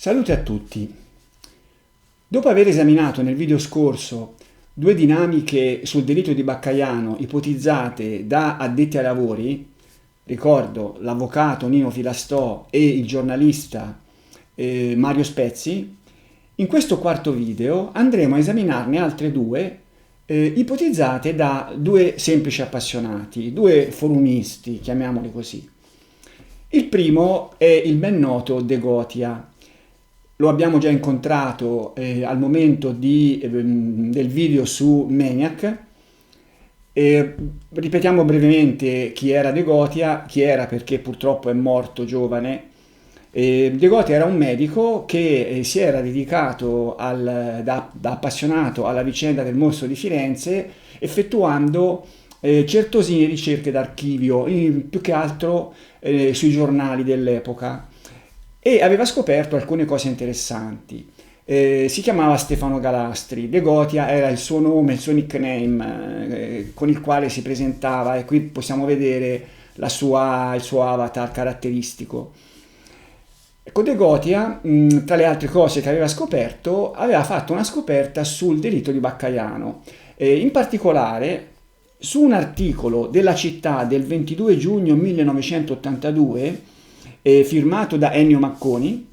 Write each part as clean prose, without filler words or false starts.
Salute a tutti. Dopo aver esaminato nel video scorso due dinamiche sul delitto di Baccaiano ipotizzate da addetti ai lavori, ricordo l'avvocato Nino Filastò e il giornalista Mario Spezzi, in questo quarto video andremo a esaminarne altre due ipotizzate da due semplici appassionati, due forumisti, chiamiamoli così. Il primo è il ben noto De Gotia. Lo abbiamo già incontrato al momento del video su Maniac. Ripetiamo brevemente chi era De Gotia, chi era perché purtroppo è morto giovane. De Gotia era un medico che si era dedicato da appassionato alla vicenda del mostro di Firenze, effettuando certosine ricerche d'archivio, più che altro sui giornali dell'epoca, e aveva scoperto alcune cose interessanti. Si chiamava Stefano Galastri. De Gotia era il suo nome, il suo nickname con il quale si presentava, e qui possiamo vedere il suo avatar caratteristico. Ecco, De Gotia, tra le altre cose che aveva scoperto, aveva fatto una scoperta sul delitto di Baccaiano, in particolare su un articolo della Città del 22 giugno 1982, firmato da Ennio Macconi.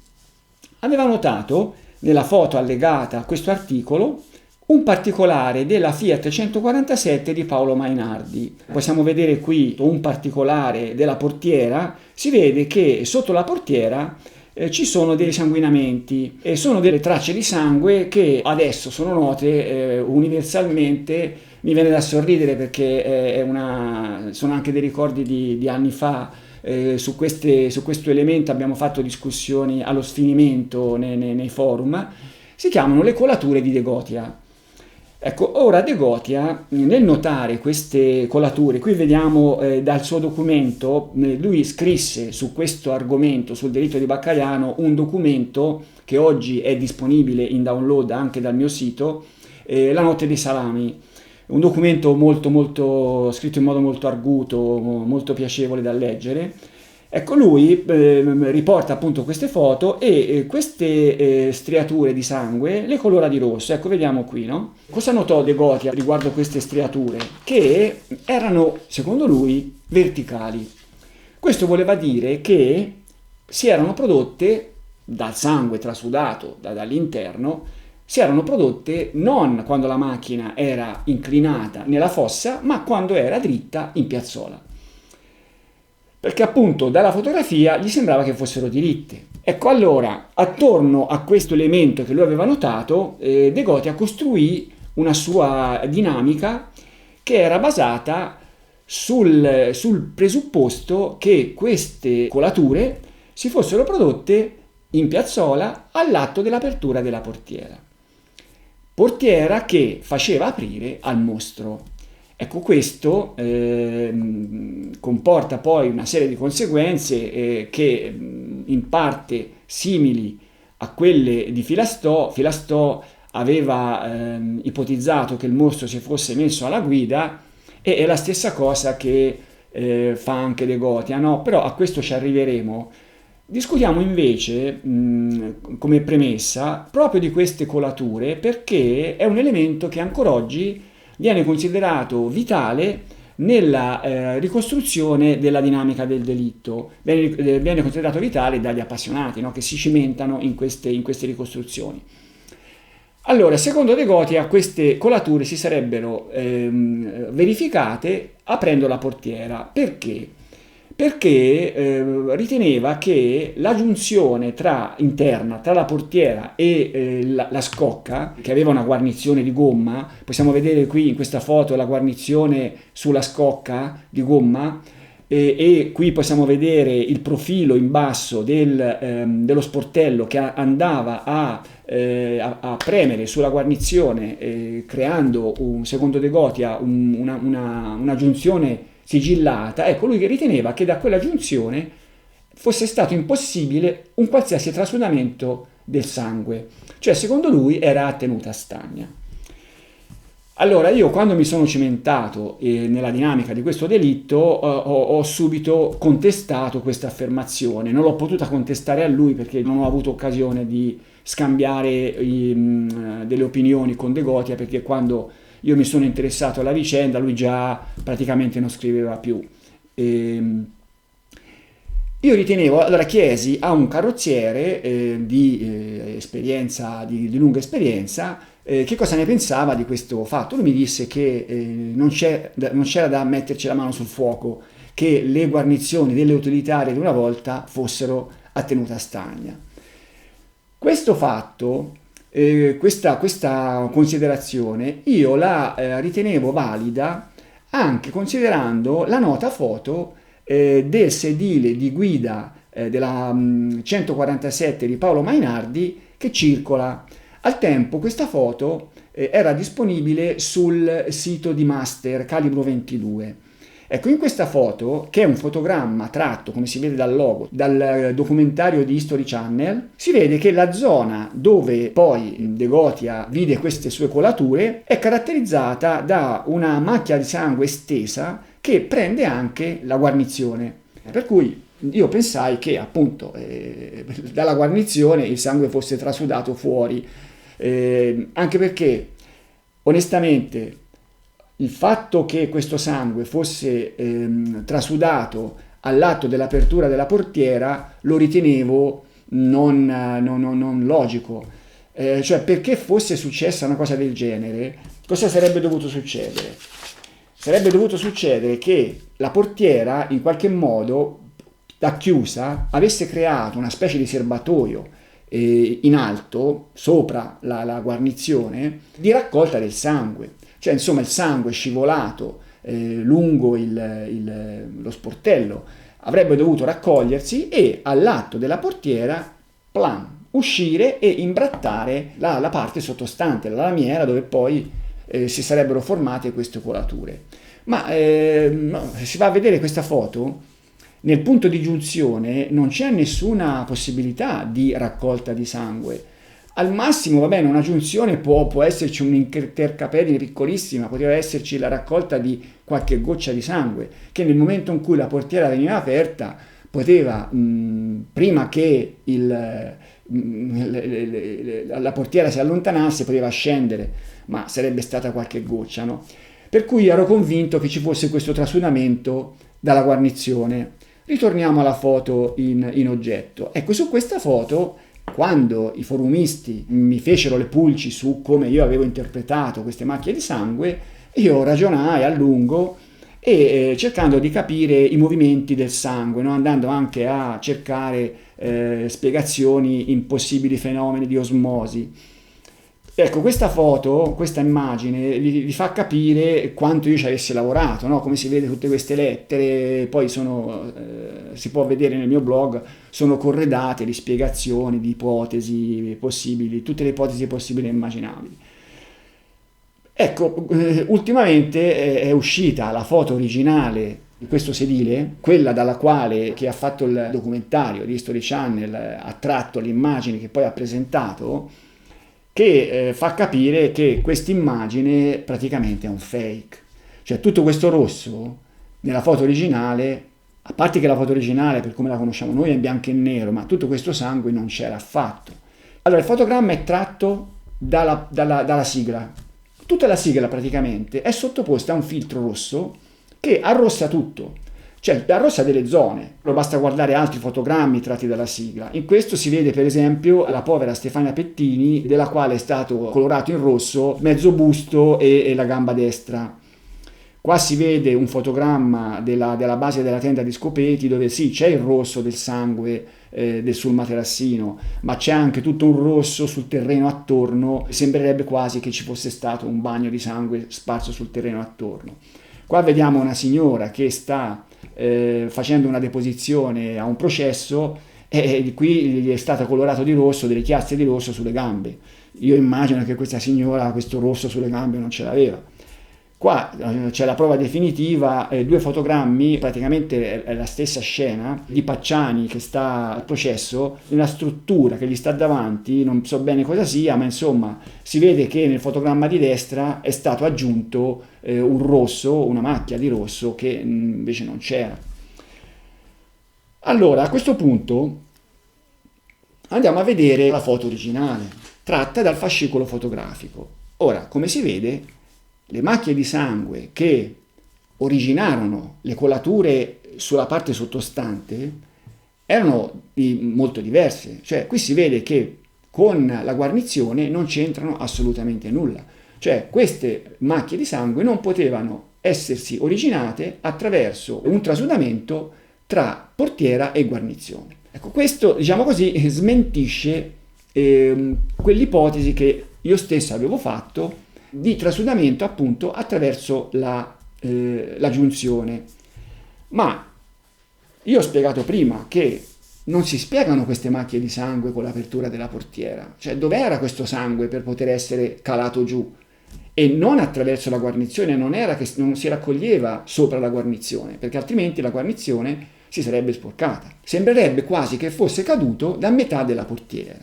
Aveva notato nella foto allegata a questo articolo un particolare della Fiat 147 di Paolo Mainardi. Possiamo vedere qui un particolare della portiera. Si vede che sotto la portiera ci sono dei sanguinamenti e sono delle tracce di sangue che adesso sono note universalmente. Mi viene da sorridere perché sono anche dei ricordi di anni fa. Su questo elemento abbiamo fatto discussioni allo sfinimento nei forum. Si chiamano le colature di De Gotia. Ecco, ora De Gotia, nel notare queste colature, qui vediamo dal suo documento, lui scrisse su questo argomento, sul delitto di Baccaiano, un documento che oggi è disponibile in download anche dal mio sito, La notte dei salami. Un documento molto scritto in modo molto arguto, molto piacevole da leggere. Ecco, lui riporta appunto queste foto e queste striature di sangue le colora di rosso. Ecco, vediamo qui, no? Cosa notò De Gotia riguardo queste striature? Che erano, secondo lui, verticali. Questo voleva dire che si erano prodotte dal sangue trasudato dall'interno, si erano prodotte non quando la macchina era inclinata nella fossa, ma quando era dritta in piazzola. Perché appunto dalla fotografia gli sembrava che fossero diritte. Ecco, allora, attorno a questo elemento che lui aveva notato, De Gotia costruì una sua dinamica che era basata sul presupposto che queste colature si fossero prodotte in piazzola all'atto dell'apertura della portiera. Portiera che faceva aprire al mostro. Ecco, questo comporta poi una serie di conseguenze che in parte simili a quelle di Filastò. Filastò aveva ipotizzato che il mostro si fosse messo alla guida, e è la stessa cosa che fa anche De Gotia, no? Però a questo ci arriveremo. Discutiamo invece, come premessa, proprio di queste colature, perché è un elemento che ancora oggi viene considerato vitale nella ricostruzione della dinamica del delitto. Viene considerato vitale dagli appassionati, no? Che si cimentano in queste ricostruzioni. Allora, secondo De Gotia, queste colature si sarebbero verificate aprendo la portiera. Perché? Perché riteneva che la giunzione interna tra la portiera e la scocca, che aveva una guarnizione di gomma, possiamo vedere qui in questa foto la guarnizione sulla scocca di gomma, e qui possiamo vedere il profilo in basso dello sportello che andava a premere sulla guarnizione, creando, secondo De Gotia, una giunzione sigillata. Ecco, lui che riteneva che da quella giunzione fosse stato impossibile un qualsiasi trasudamento del sangue, cioè secondo lui era a tenuta stagna. Allora, io quando mi sono cimentato nella dinamica di questo delitto, ho subito contestato questa affermazione. Non l'ho potuta contestare a lui perché non ho avuto occasione di scambiare delle opinioni con De Gotia, perché quando io mi sono interessato alla vicenda, lui già praticamente non scriveva più. E, io ritenevo, allora chiesi a un carrozziere di esperienza, di lunga esperienza, che cosa ne pensava di questo fatto. Lui mi disse che non c'era da metterci la mano sul fuoco, che le guarnizioni delle utilitarie di una volta fossero a tenuta stagna. Questo fatto, questa considerazione, io la ritenevo valida anche considerando la nota foto del sedile di guida della 147 di Paolo Mainardi che circola. Al tempo questa foto era disponibile sul sito di Master Calibro 22. Ecco, in questa foto, che è un fotogramma tratto, come si vede dal logo, dal documentario di History Channel, si vede che la zona dove poi De Gotia vide queste sue colature è caratterizzata da una macchia di sangue estesa che prende anche la guarnizione. Per cui io pensai che appunto dalla guarnizione il sangue fosse trasudato fuori, anche perché onestamente il fatto che questo sangue fosse trasudato all'atto dell'apertura della portiera lo ritenevo non logico. Cioè, perché fosse successa una cosa del genere, cosa sarebbe dovuto succedere? Sarebbe dovuto succedere che la portiera in qualche modo da chiusa avesse creato una specie di serbatoio in alto, sopra la guarnizione, di raccolta del sangue. Cioè, insomma, il sangue scivolato lungo lo sportello avrebbe dovuto raccogliersi e all'atto della portiera, plan, uscire e imbrattare la parte sottostante, la lamiera, dove poi si sarebbero formate queste colature. Ma no, se si va a vedere questa foto, nel punto di giunzione non c'è nessuna possibilità di raccolta di sangue. Al massimo, va bene, una giunzione può esserci un'intercapedine piccolissima, poteva esserci la raccolta di qualche goccia di sangue, che nel momento in cui la portiera veniva aperta, poteva, prima che la portiera si allontanasse, poteva scendere, ma sarebbe stata qualche goccia, no? Per cui ero convinto che ci fosse questo trasudamento dalla guarnizione. Ritorniamo alla foto in oggetto. Ecco, su questa foto, quando i forumisti mi fecero le pulci su come io avevo interpretato queste macchie di sangue, io ragionai a lungo e cercando di capire i movimenti del sangue, no? Andando anche a cercare spiegazioni in possibili fenomeni di osmosi. Ecco, questa foto, questa immagine vi fa capire quanto io ci avessi lavorato, no? Come si vede tutte queste lettere, poi si può vedere nel mio blog, sono corredate di spiegazioni, di ipotesi possibili, tutte le ipotesi possibili e immaginabili. Ecco, ultimamente è uscita la foto originale di questo sedile, quella dalla quale chi ha fatto il documentario di History Channel ha tratto le immagini che poi ha presentato, che fa capire che questa immagine praticamente è un fake. Cioè tutto questo rosso nella foto originale, a parte che la foto originale per come la conosciamo noi è in bianco e nero, ma tutto questo sangue non c'era affatto. Allora il fotogramma è tratto dalla sigla. Tutta la sigla praticamente è sottoposta a un filtro rosso che arrossa tutto. Cioè arrossa delle zone, basta guardare altri fotogrammi tratti dalla sigla. In questo si vede per esempio la povera Stefania Pettini, della quale è stato colorato in rosso mezzo busto e la gamba destra. Qua si vede un fotogramma della base della tenda di Scopeti dove sì, c'è il rosso del sangue sul materassino, ma c'è anche tutto un rosso sul terreno attorno, sembrerebbe quasi che ci fosse stato un bagno di sangue sparso sul terreno attorno. Qua vediamo una signora che sta facendo una deposizione a un processo e qui gli è stato colorato di rosso delle chiazze di rosso sulle gambe. Io immagino che questa signora questo rosso sulle gambe non ce l'aveva. Qua c'è la prova definitiva, due fotogrammi, praticamente è la stessa scena di Pacciani che sta al processo, una struttura che gli sta davanti, non so bene cosa sia, ma insomma si vede che nel fotogramma di destra è stato aggiunto un rosso, una macchia di rosso che invece non c'era. Allora, a questo punto andiamo a vedere la foto originale, tratta dal fascicolo fotografico. Ora, come si vede, le macchie di sangue che originarono le colature sulla parte sottostante erano molto diverse. Cioè, qui si vede che con la guarnizione non c'entrano assolutamente nulla. Cioè, queste macchie di sangue non potevano essersi originate attraverso un trasudamento tra portiera e guarnizione. Ecco, questo, diciamo così, smentisce quell'ipotesi che io stesso avevo fatto di trasudamento appunto attraverso la giunzione. Ma io ho spiegato prima che non si spiegano queste macchie di sangue con l'apertura della portiera, cioè dov'era questo sangue per poter essere calato giù? E non attraverso la guarnizione, non era che non si raccoglieva sopra la guarnizione, perché altrimenti la guarnizione si sarebbe sporcata. Sembrerebbe quasi che fosse caduto da metà della portiera.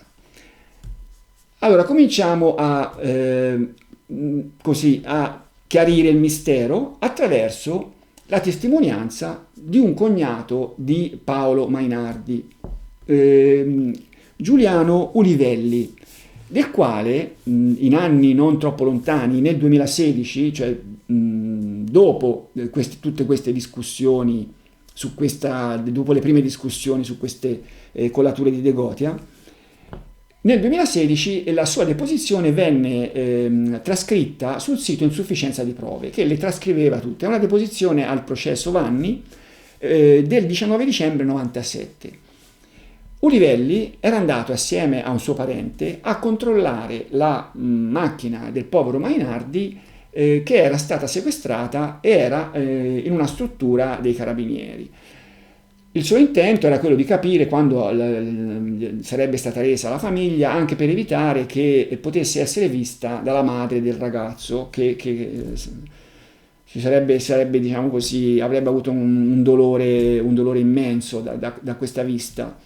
Allora cominciamo a chiarire il mistero attraverso la testimonianza di un cognato di Paolo Mainardi, Giuliano Ulivelli, del quale in anni non troppo lontani, nel 2016, cioè dopo tutte queste discussioni dopo le prime discussioni su queste colature di De Gotia, nel 2016 la sua deposizione venne trascritta sul sito Insufficienza di prove, che le trascriveva tutte. È una deposizione al processo Vanni del 19 dicembre 97. Ulivelli era andato assieme a un suo parente a controllare la macchina del povero Mainardi che era stata sequestrata e era in una struttura dei carabinieri. Il suo intento era quello di capire quando sarebbe stata resa alla famiglia, anche per evitare che potesse essere vista dalla madre del ragazzo che diciamo così, avrebbe avuto un dolore immenso da questa vista.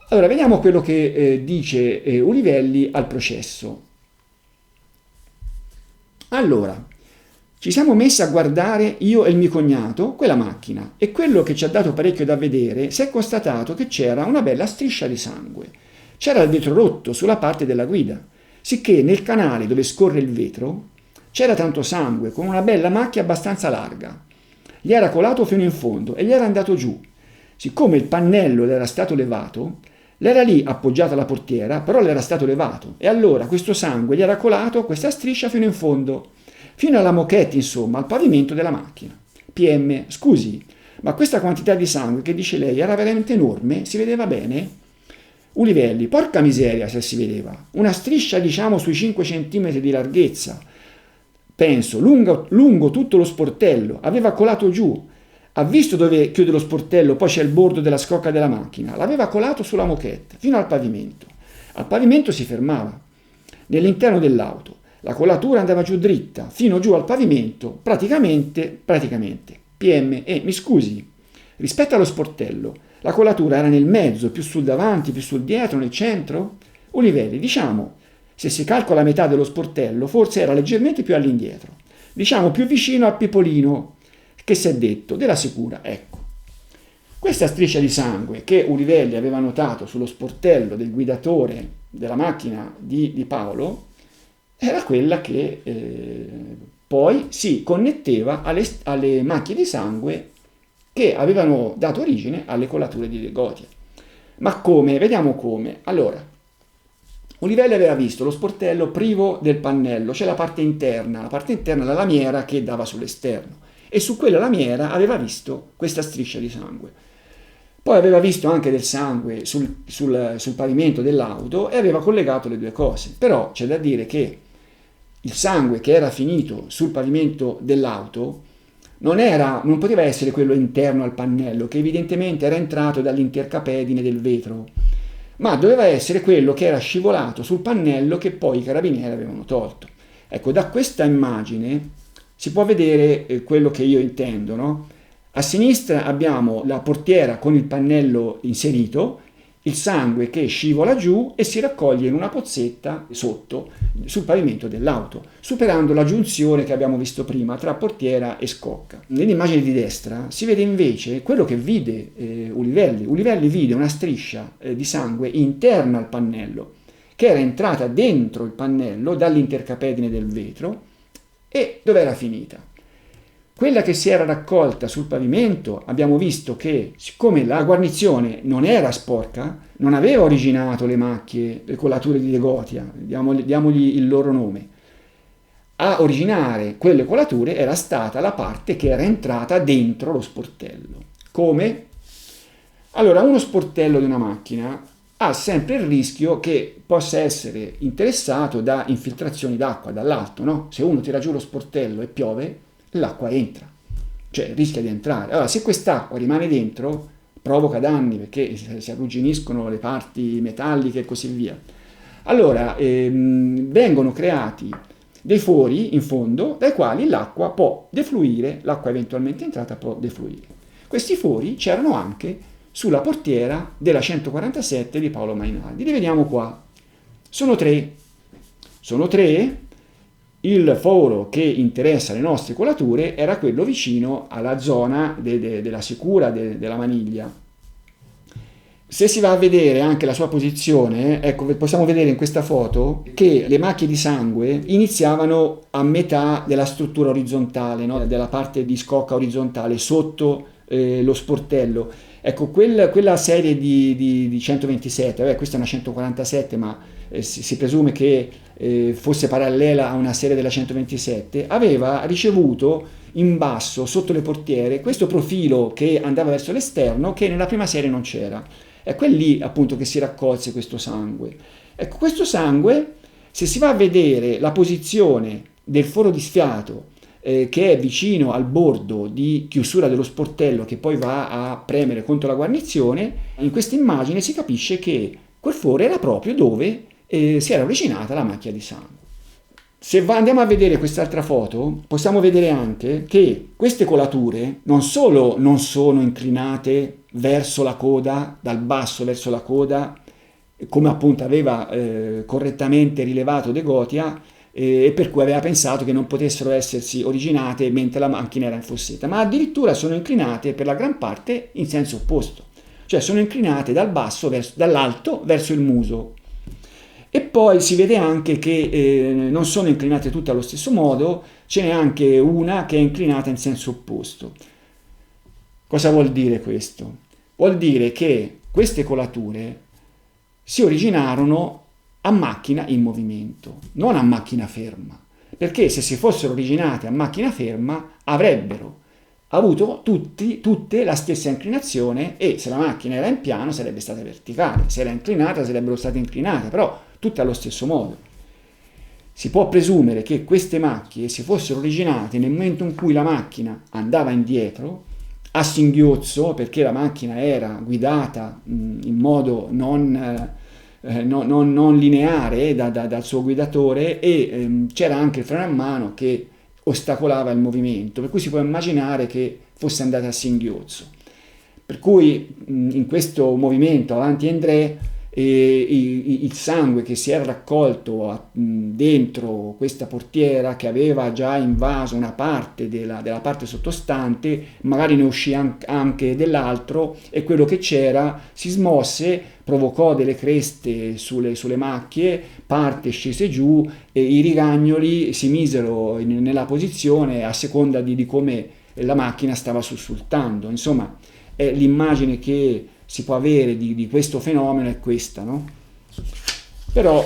Allora, vediamo quello che dice Ulivelli al processo. Allora, ci siamo messi a guardare, io e il mio cognato, quella macchina, e quello che ci ha dato parecchio da vedere, si è constatato che c'era una bella striscia di sangue. C'era il vetro rotto sulla parte della guida, sicché nel canale dove scorre il vetro c'era tanto sangue con una bella macchia abbastanza larga. Gli era colato fino in fondo e gli era andato giù. Siccome il pannello le era stato levato, l'era lì appoggiata alla portiera, però l'era stato levato, e allora questo sangue gli era colato questa striscia fino in fondo, fino alla moquette, insomma, al pavimento della macchina. PM, scusi, ma questa quantità di sangue che dice lei era veramente enorme? Si vedeva bene? Ulivelli, porca miseria se si vedeva. Una striscia, diciamo, sui 5 cm di larghezza. Penso, lungo tutto lo sportello, aveva colato giù. Ha visto dove chiude lo sportello, poi c'è il bordo della scocca della macchina. L'aveva colato sulla moquette, fino al pavimento. Al pavimento si fermava. Nell'interno dell'auto. La colatura andava giù dritta, fino giù al pavimento, praticamente. PM, mi scusi, rispetto allo sportello, la colatura era nel mezzo, più sul davanti, più sul dietro, nel centro? Ulivelli, diciamo, se si calcola metà dello sportello, forse era leggermente più all'indietro. Diciamo più vicino al pipolino che si è detto, della sicura, ecco. Questa striscia di sangue che Ulivelli aveva notato sullo sportello del guidatore della macchina di Paolo era quella che poi si connetteva alle macchie di sangue che avevano dato origine alle colature di De Gotia. Ma come? Vediamo come. Allora, Ulivelli aveva visto lo sportello privo del pannello, c'è la parte interna della lamiera che dava sull'esterno, e su quella lamiera aveva visto questa striscia di sangue. Poi aveva visto anche del sangue sul pavimento dell'auto e aveva collegato le due cose. Però c'è da dire che il sangue che era finito sul pavimento dell'auto non poteva essere quello interno al pannello, che evidentemente era entrato dall'intercapedine del vetro, ma doveva essere quello che era scivolato sul pannello che poi i carabinieri avevano tolto. Ecco, da questa immagine si può vedere quello che io intendo, no? A sinistra abbiamo la portiera con il pannello inserito, il sangue che scivola giù e si raccoglie in una pozzetta sotto sul pavimento dell'auto, superando la giunzione che abbiamo visto prima tra portiera e scocca. Nell'immagine di destra si vede invece quello che vide Ulivelli. Ulivelli vide una striscia di sangue interna al pannello, che era entrata dentro il pannello dall'intercapedine del vetro e dove era finita. Quella che si era raccolta sul pavimento, abbiamo visto che siccome la guarnizione non era sporca, non aveva originato le macchie, le colature di De Gotia, diamogli il loro nome. A originare quelle colature era stata la parte che era entrata dentro lo sportello. Come? Allora, uno sportello di una macchina ha sempre il rischio che possa essere interessato da infiltrazioni d'acqua dall'alto, no? Se uno tira giù lo sportello e piove, l'acqua entra, cioè rischia di entrare. Allora, se quest'acqua rimane dentro, provoca danni perché si arrugginiscono le parti metalliche e così via. Allora, vengono creati dei fori in fondo dai quali l'acqua può defluire, l'acqua eventualmente entrata può defluire. Questi fori c'erano anche sulla portiera della 147 di Paolo Mainardi. Li vediamo qua. Sono tre. Il foro che interessa le nostre colature era quello vicino alla zona della sicura della maniglia. Se si va a vedere anche la sua posizione, ecco, possiamo vedere in questa foto che le macchie di sangue iniziavano a metà della struttura orizzontale, no? Della parte di scocca orizzontale sotto lo sportello. Ecco, quella serie di 127, questa è una 147, ma si presume che fosse parallela a una serie della 127, aveva ricevuto in basso, sotto le portiere, questo profilo che andava verso l'esterno che nella prima serie non c'era. Ecco, è lì appunto che si raccolse questo sangue. Ecco, questo sangue, se si va a vedere la posizione del foro di sfiato che è vicino al bordo di chiusura dello sportello che poi va a premere contro la guarnizione, in questa immagine si capisce che quel foro era proprio dove si era originata la macchia di sangue. Se andiamo a vedere quest'altra foto, possiamo vedere anche che queste colature non solo non sono inclinate verso la coda, dal basso verso la coda, come appunto aveva correttamente rilevato De Gotia, e per cui aveva pensato che non potessero essersi originate mentre la macchina era in fossetta, ma addirittura sono inclinate per la gran parte in senso opposto, cioè sono inclinate dall'alto verso il muso. E poi si vede anche che non sono inclinate tutte allo stesso modo, ce n'è anche una che è inclinata in senso opposto. Cosa vuol dire questo? Vuol dire che queste colature si originarono a macchina in movimento, non a macchina ferma, perché se si fossero originate a macchina ferma avrebbero avuto tutte la stessa inclinazione e se la macchina era in piano sarebbe stata verticale, se era inclinata sarebbero state inclinate, però tutte allo stesso modo. Si può presumere che queste macchie si fossero originate nel momento in cui la macchina andava indietro, a singhiozzo, perché la macchina era guidata in modo non lineare dal suo guidatore e c'era anche il freno a mano che ostacolava il movimento, per cui si può immaginare che fosse andata a singhiozzo. Per cui in questo movimento avanti André il sangue che si era raccolto dentro questa portiera che aveva già invaso una parte della parte sottostante, magari ne uscì anche dell'altro e quello che c'era si smosse, provocò delle creste sulle macchie, parte scese giù e i rigagnoli si misero nella posizione a seconda di come la macchina stava sussultando. Insomma, è l'immagine che si può avere di questo fenomeno è questa, no? Però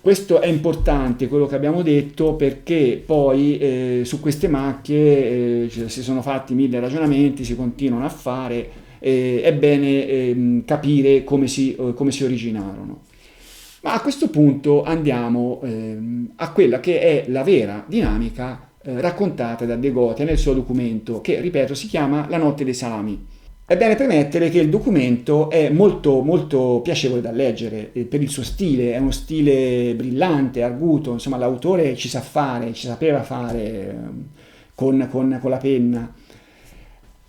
questo è importante quello che abbiamo detto perché poi su queste macchie si sono fatti 1000 ragionamenti, si continuano a fare, è bene capire come si originarono. Ma a questo punto andiamo a quella che è la vera dinamica raccontata da De Gotia nel suo documento che, ripeto, si chiama La notte dei salami. È bene premettere che il documento è molto, molto piacevole da leggere per il suo stile, è uno stile brillante, arguto, insomma l'autore ci sa fare, ci sapeva fare con la penna.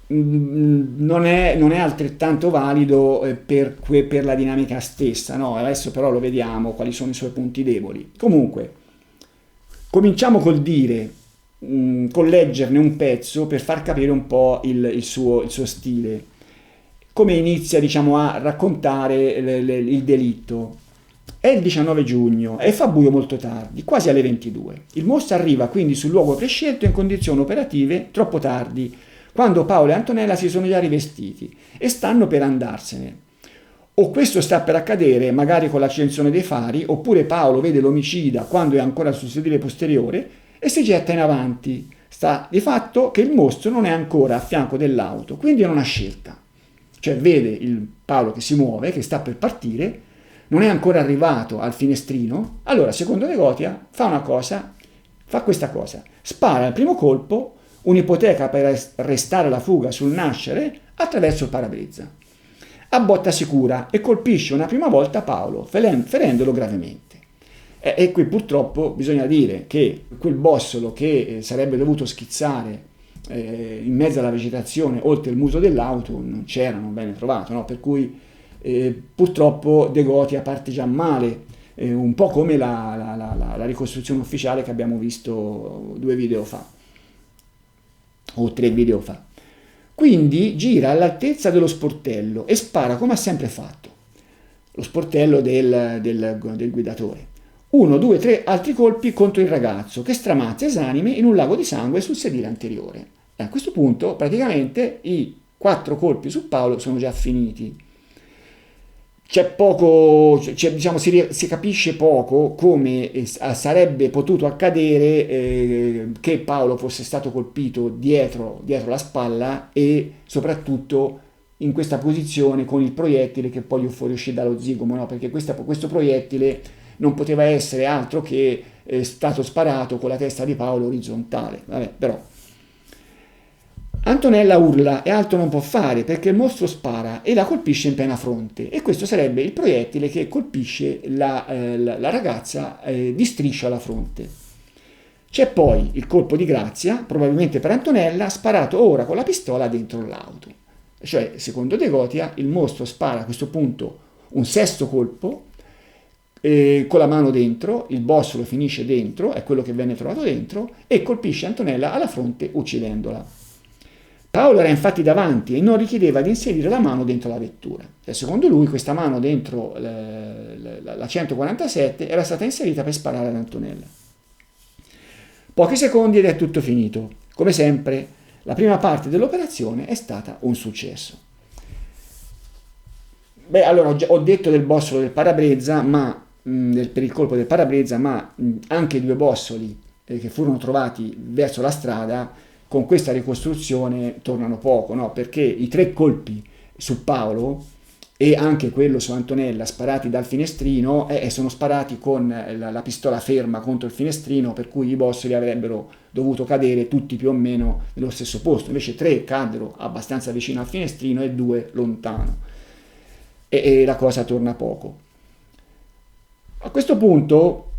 Non è altrettanto valido per la dinamica stessa, no? Adesso però lo vediamo quali sono i suoi punti deboli. Comunque, cominciamo col dire, con leggerne un pezzo per far capire un po' il suo stile. Come inizia, diciamo, a raccontare il delitto. È il 19 giugno e fa buio molto tardi, quasi alle 22. Il mostro arriva quindi sul luogo prescelto in condizioni operative troppo tardi, quando Paolo e Antonella si sono già rivestiti e stanno per andarsene. O questo sta per accadere, magari con l'accensione dei fari, oppure Paolo vede l'omicida quando è ancora sul sedile posteriore e si getta in avanti. Sta di fatto che il mostro non è ancora a fianco dell'auto, quindi non ha scelta. Cioè vede il Paolo che si muove, che sta per partire, non è ancora arrivato al finestrino, allora secondo Negotia fa questa cosa, spara il primo colpo, un'ipoteca per arrestare la fuga sul nascere attraverso il parabrezza. A botta sicura e colpisce una prima volta Paolo, ferendolo gravemente. E qui purtroppo bisogna dire che quel bossolo che sarebbe dovuto schizzare in mezzo alla vegetazione oltre il muso dell'auto non c'era, non venne trovato, no? Per cui purtroppo De Gotia parte già male, un po' come la ricostruzione ufficiale che abbiamo visto 2 video fa o 3 video fa. Quindi gira all'altezza dello sportello e spara come ha sempre fatto, lo sportello del guidatore. 1, 2, 3 altri colpi contro il ragazzo che stramazza esanime in un lago di sangue sul sedile anteriore. E a questo punto praticamente i 4 colpi su Paolo sono già finiti. C'è poco, diciamo, si capisce poco come sarebbe potuto accadere che Paolo fosse stato colpito dietro la spalla e soprattutto in questa posizione con il proiettile che poi gli fuoriuscì dallo zigomo, no? Perché questo proiettile non poteva essere altro che stato sparato con la testa di Paolo orizzontale. Vabbè, però Antonella urla e altro non può fare perché il mostro spara e la colpisce in piena fronte e questo sarebbe il proiettile che colpisce la ragazza di striscia alla fronte. C'è poi il colpo di grazia, probabilmente per Antonella, sparato ora con la pistola dentro l'auto. Cioè, secondo De Gotia, il mostro spara a questo punto un 6° colpo con la mano dentro, il bossolo finisce dentro, è quello che venne trovato dentro, e colpisce Antonella alla fronte uccidendola. Paolo era infatti davanti e non richiedeva di inserire la mano dentro la vettura. Secondo lui questa mano dentro la 147 era stata inserita per sparare ad Antonella. Pochi secondi ed è tutto finito. Come sempre, la prima parte dell'operazione è stata un successo. Beh, allora ho detto del bossolo del parabrezza, per il colpo del parabrezza, ma anche i 2 bossoli che furono trovati verso la strada con questa ricostruzione tornano poco, no? Perché i 3 colpi su Paolo e anche quello su Antonella sparati dal finestrino sono sparati con la pistola ferma contro il finestrino, per cui i bossoli avrebbero dovuto cadere tutti più o meno nello stesso posto, invece 3 caddero abbastanza vicino al finestrino e 2 lontano e la cosa torna poco. A questo punto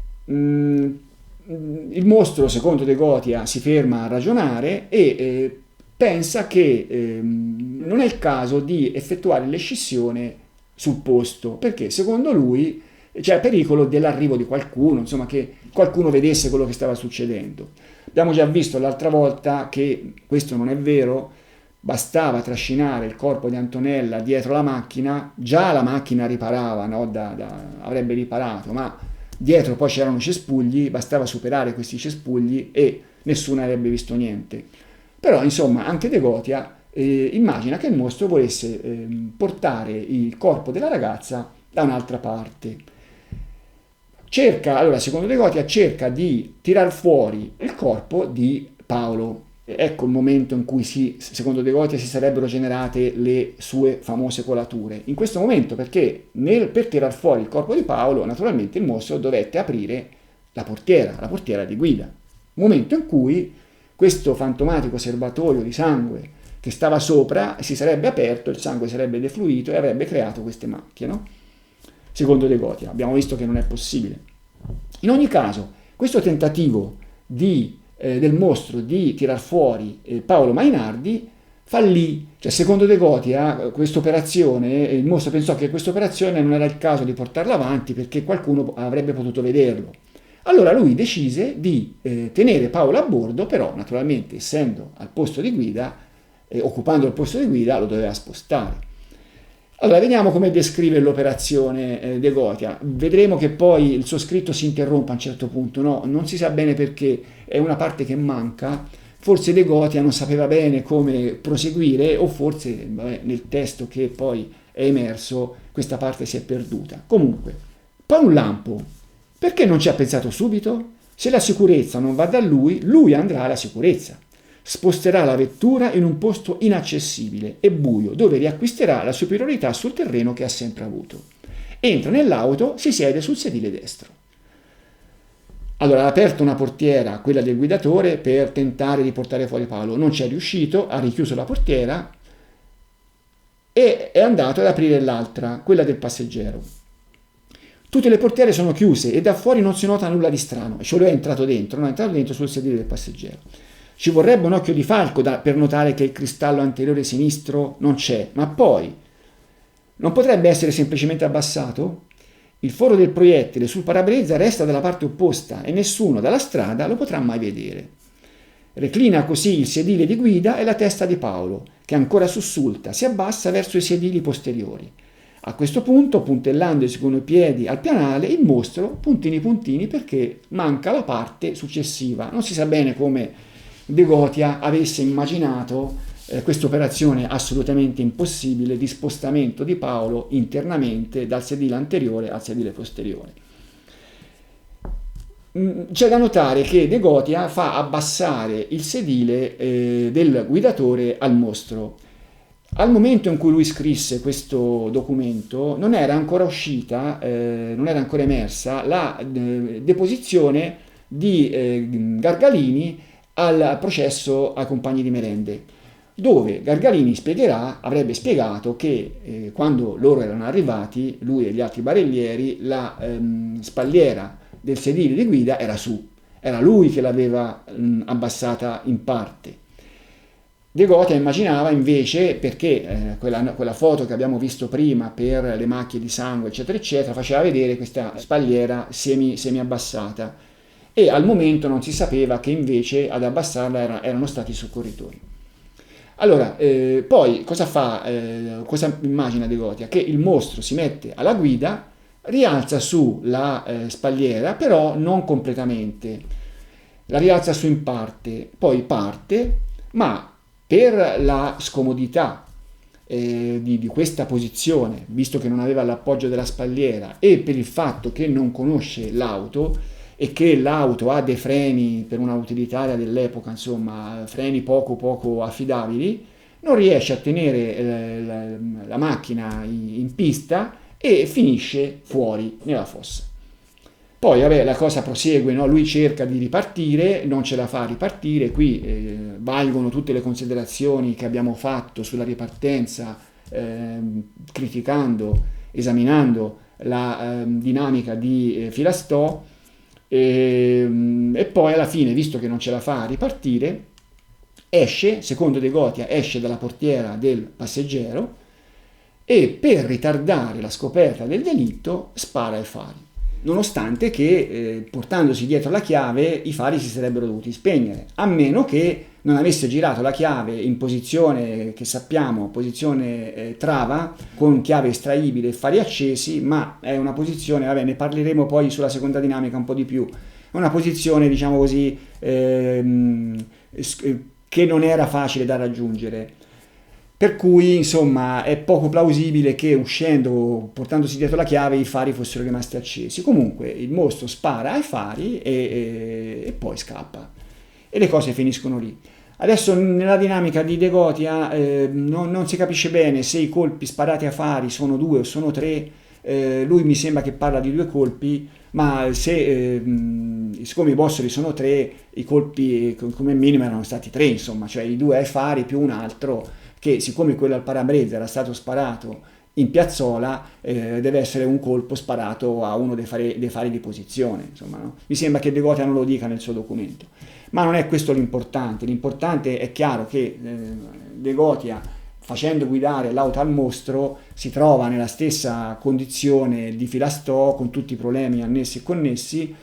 il mostro, secondo De Gotia, si ferma a ragionare e pensa che non è il caso di effettuare l'escissione sul posto, perché secondo lui c'è pericolo dell'arrivo di qualcuno, insomma che qualcuno vedesse quello che stava succedendo. Abbiamo già visto l'altra volta che questo non è vero, bastava trascinare il corpo di Antonella dietro la macchina, già la macchina riparava, no? Avrebbe riparato, ma dietro poi c'erano cespugli, bastava superare questi cespugli e nessuno avrebbe visto niente. Però insomma anche De Gotia immagina che il mostro volesse portare il corpo della ragazza da un'altra parte. Allora secondo De Gotia cerca di tirar fuori il corpo di Paolo. Ecco il momento in cui secondo De Gotia si sarebbero generate le sue famose colature. In questo momento perché per tirar fuori il corpo di Paolo naturalmente il mostro dovette aprire la portiera di guida. Momento in cui questo fantomatico serbatoio di sangue che stava sopra si sarebbe aperto, il sangue sarebbe defluito e avrebbe creato queste macchie, no? Secondo De Gotia. Abbiamo visto che non è possibile. In ogni caso, questo tentativo del mostro di tirar fuori Paolo Mainardi fallì, cioè secondo De Gotia questa operazione, il mostro pensò che questa operazione non era il caso di portarla avanti perché qualcuno avrebbe potuto vederlo. Allora lui decise di tenere Paolo a bordo, però naturalmente essendo al posto di guida, occupando il posto di guida, lo doveva spostare. Allora, vediamo come descrive l'operazione De Gotia. Vedremo che poi il suo scritto si interrompe a un certo punto, no? Non si sa bene perché, è una parte che manca. Forse De Gotia non sapeva bene come proseguire o forse nel testo che poi è emerso questa parte si è perduta. Comunque, poi un lampo. Perché non ci ha pensato subito? Se la sicurezza non va da lui, lui andrà alla sicurezza. Sposterà la vettura in un posto inaccessibile e buio, dove riacquisterà la superiorità sul terreno che ha sempre avuto. Entra nell'auto, si siede sul sedile destro. Allora ha aperto una portiera, quella del guidatore, per tentare di portare fuori Paolo. Non ci è riuscito, ha richiuso la portiera e è andato ad aprire l'altra, quella del passeggero. Tutte le portiere sono chiuse e da fuori non si nota nulla di strano. Cioè lui è entrato dentro, non è entrato dentro sul sedile del passeggero. Ci vorrebbe un occhio di falco per notare che il cristallo anteriore sinistro non c'è, ma poi non potrebbe essere semplicemente abbassato? Il foro del proiettile sul parabrezza resta dalla parte opposta e nessuno dalla strada lo potrà mai vedere. Reclina così il sedile di guida e la testa di Paolo, che ancora sussulta, si abbassa verso i sedili posteriori. A questo punto, puntellandosi con i piedi al pianale, il mostro, puntini puntini, perché manca la parte successiva. Non si sa bene come De Gotia avesse immaginato questa operazione assolutamente impossibile di spostamento di Paolo internamente dal sedile anteriore al sedile posteriore. C'è da notare che De Gotia fa abbassare il sedile del guidatore al mostro. Al momento in cui lui scrisse questo documento non era ancora uscita, non era ancora emersa la deposizione di Gargalini al processo ai compagni di merende, dove Gargalini avrebbe spiegato che quando loro erano arrivati, lui e gli altri barellieri, la spalliera del sedile di guida era su, era lui che l'aveva abbassata in parte. De Gotia immaginava invece, perché quella foto che abbiamo visto prima per le macchie di sangue eccetera eccetera faceva vedere questa spalliera semi abbassata, e al momento non si sapeva che invece ad abbassarla erano stati i soccorritori. Allora, poi cosa fa, cosa immagina De Gotia? Che il mostro si mette alla guida, rialza su la spalliera, però non completamente, la rialza su in parte, poi parte, ma per la scomodità di questa posizione, visto che non aveva l'appoggio della spalliera e per il fatto che non conosce l'auto, e che l'auto ha dei freni per una utilitaria dell'epoca, insomma, freni poco affidabili, non riesce a tenere la macchina in pista e finisce fuori nella fossa. Poi la cosa prosegue, no? Lui cerca di ripartire, non ce la fa a ripartire, qui valgono tutte le considerazioni che abbiamo fatto sulla ripartenza, criticando, esaminando la dinamica di Filastò. E poi alla fine, visto che non ce la fa a ripartire, esce, secondo De Gotia, esce dalla portiera del passeggero e per ritardare la scoperta del delitto spara ai fari, nonostante che portandosi dietro la chiave i fari si sarebbero dovuti spegnere, a meno che non avesse girato la chiave in posizione, che sappiamo, posizione trava, con chiave estraibile e fari accesi, ma è una posizione, ne parleremo poi sulla seconda dinamica un po' di più, è una posizione, diciamo così, che non era facile da raggiungere. Per cui, insomma, è poco plausibile che uscendo, portandosi dietro la chiave, i fari fossero rimasti accesi. Comunque, il mostro spara ai fari e poi scappa. E le cose finiscono lì. Adesso nella dinamica di De Gotia non si capisce bene se i colpi sparati a fari sono 2 o sono 3, lui mi sembra che parla di 2 colpi, ma siccome i bossoli sono 3, i colpi come minimo erano stati 3, insomma, cioè i 2 ai fari più un altro, che siccome quello al parabrezza era stato sparato in piazzola, deve essere un colpo sparato a uno dei fari di posizione, insomma, no? Mi sembra che De Gotia non lo dica nel suo documento, ma non è questo l'importante è chiaro che De Gotia, facendo guidare l'auto al mostro, si trova nella stessa condizione di Filastò, con tutti i problemi annessi e connessi,